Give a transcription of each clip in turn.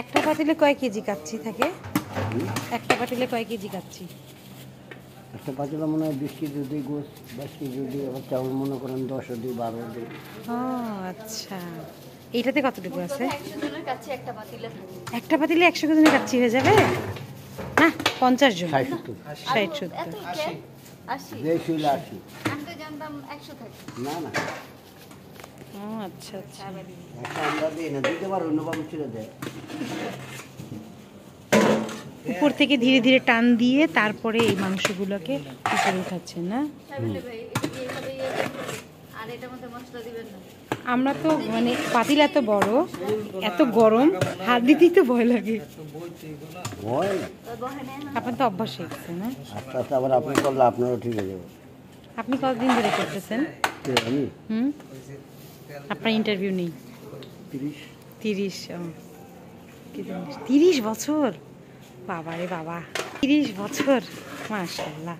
একটা পাতিলে কয় কেজি কাচ্চি থাকে? একটা পাতিলে কয় কেজি কাচ্চি? একটা পাতিলে মনে হয় 20 কেজি দিই গোস, 22 কেজি দিই, আবার চাউল মনে করেন 10 দিই, 12 দিই। ও আচ্ছা, এইটাতে কতটুকু আছে? 100 জনের কাছে একটা পাতিলে থাকে। একটা পাতিলে 100 জনের কাচ্চি হয়ে যাবে না? 50 জন, 60 60 এত 70 কে? 80 যে ছিল 80। আমি তো জানতাম 100 থাকে। না না, ও আচ্ছা আচ্ছা। একটা আমরা দিই না, দিতে পারো অন্য বাবু ছিল দেয়। উপর থেকে ধীরে ধীরে টান দিয়ে তারপরে এই মাংসগুলোকে উপরে উঠাচ্ছেন না? সাবিলে ভাই এটা কি এইভাবে ইয়ে করবেন? আর এটার মধ্যে মশলা দিবেন না। আমরা তো মানে পাতিল এত বড়, এত গরম, হাত দিতেই তো ভয় লাগে। হয় না, ওই বহেনে না। আপনার তো অভ্যাস হয়ে গেছে না? আস্তে আস্তে আবার আপনি করলে আপনারও ঠিক হয়ে যাবে। আপনি কতদিন ধরে করতেছেন? আমি হুম, আপনার ইন্টারভিউ নেই? 30। 30, ও কি জিনিস, 30 বছর? বাবা রে বাবা, 30 বছর, মাশাআল্লাহ।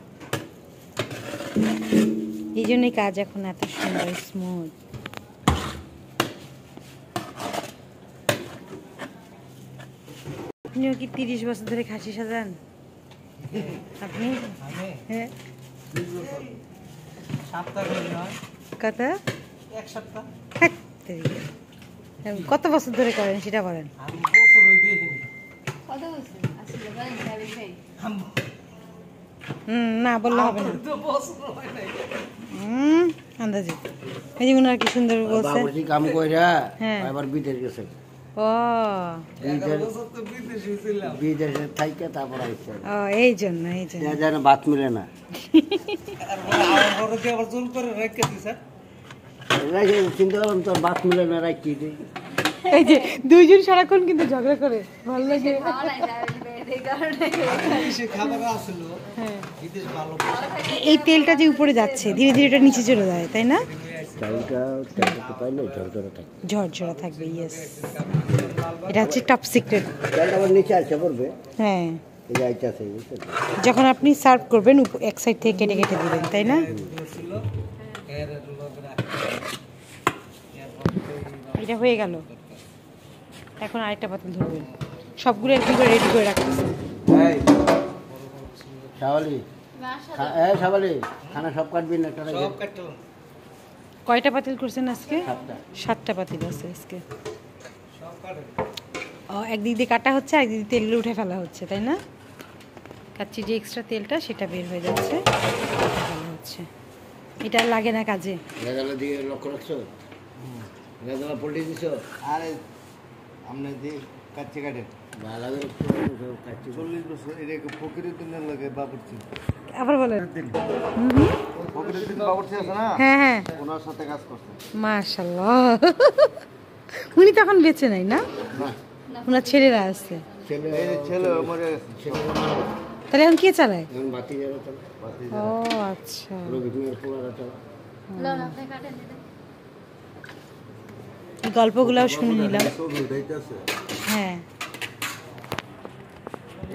এই জন্যই কাজ এখন এত সুন্দর স্মুথ। আপনিও কি 30 বছর ধরে খাসি সাজান? আপনি? হ্যাঁ। কত? হ্যাঁ, তেরি। কত বছর ধরে করেন সেটা বলেন। কত হয়েছে? আসলে বলেন সাবিল ভাই। না বললে হবে না। আন্দাজে এই যে উনার কি সুন্দর বলছে। বাবুজি কাম কইরা হ্যাঁ। আবার বিদেশ গেছে। ও বিদেশে থাইকে তারপর আইছে। ও এই জন্য যেন ভাত মিলে না। চিন্তা করলাম তোর ভাত মিলে না, রাখি দিই। এই যে দুইজন সারাক্ষণ কিন্তু ঝগড়া করে, ভালো লাগে। খাওয়া নাই সাবিল ভাই এই কারণে। হ্যাঁ। এই তেলটা যে উপরে যাচ্ছে ধীরে ধীরে এটা নিচে চলে যায়, তাই না? চাউলটা পাইলে ঝরঝরে থাকে। ঝরঝরা থাকবে, ইয়েস। এটা হচ্ছে টপ সিক্রেট। চালটা আবার নিচে আসে পড়বে। হ্যাঁ, এই যে আইতাছে, বুঝছেন? যখন আপনি সার্ভ করবেন এক সাইড থেকে কেটে কেটে দিবেন, তাই না? এটা হয়ে গেল, এখন আরেকটা পাতিল ধরবেন। সবগুলো একটু রেডি করে রাখতেছেন। এই শাওয়ালি, শাওয়ালি, খানা সব কাটবি না? কয়টা পাতিল করছেন আজকে? 7টা। 7টা পাতিল আছে আজকে। ও, একদিক দিয়ে কাটা হচ্ছে, একদিক দিয়ে তেলগুলো উঠে ফেলা হচ্ছে, তাই না? কাচ্চি যে এক্সট্রা তেলটা সেটা বের হয়ে যাচ্ছে, ফেলা হচ্ছে। এটা আর লাগে না কাজে। রেজালা দিয়ে লক্ষ্য রাখছো? রেজালা পল্টি দিছো? আরে আমরা যে কাচ্চি কাটে ভালো করে কাটছি। 40 বছর এটাকে ফকিরের দিনের লাগে বাবুর্চি। আবার বলেন। ফকিরের দিন বাবুর্চি আছে না, হ্যাঁ হ্যাঁ, ওনার সাথে কাজ করছে। মাশাআল্লাহ। উনি তখন বেঁচে নাই না? ওনার ছেলেরা আছে। ছেলে এই যে ছেলে মরে গেছে। ছেলে মারা গেছে। তাহলে এখন কে চালায়? এখন বাতি যারা তো ও আচ্ছা। রবিকুমার পোলারা চালা। না না আপনি কাটেন এটা। এই গল্পগুলোও শুনে নিলাম। ছবি উঠাইতেছে। হ্যাঁ,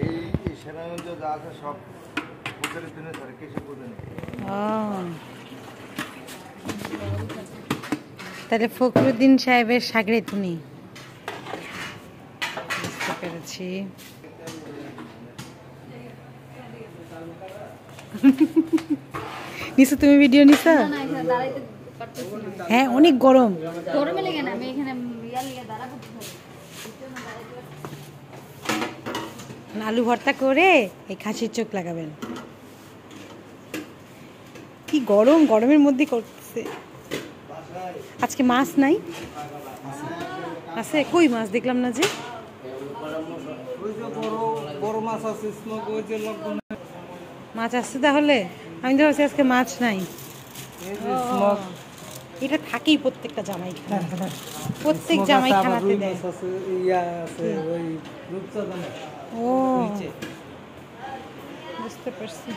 এই সেনাগঞ্জ যা আছে সব ফকিরের দিনে স্যার কিছু করে নেই। ও তাহলে ফখরুদ্দিন সাহেবের সাগরে তুমি। বুঝতে পেরেছি। নিছো তুমি ভিডিও নিছো? না না এখানে দাঁড়াইতে পারতেছি না। হ্যাঁ, অনেক গরম। গরমে লেগে না, আমি এখানে ইয়ার লিগে দাঁড়াবো কিভাবে? আলু ভর্তা করে এই খাসির চোখ লাগাবেন। কি গরম, গরমের মধ্যে করতেছে। আজকে মাছ নাই? আছে? কই মাছ দেখলাম না যে। মাছ আছে তাহলে? আমি তো ভাবছি আজকে মাছ নাই। এটা থাকেই প্রত্যেকটা জামাই খানা, প্রত্যেক জামাই খানাতে দেয়। ও বুঝতে পারছি।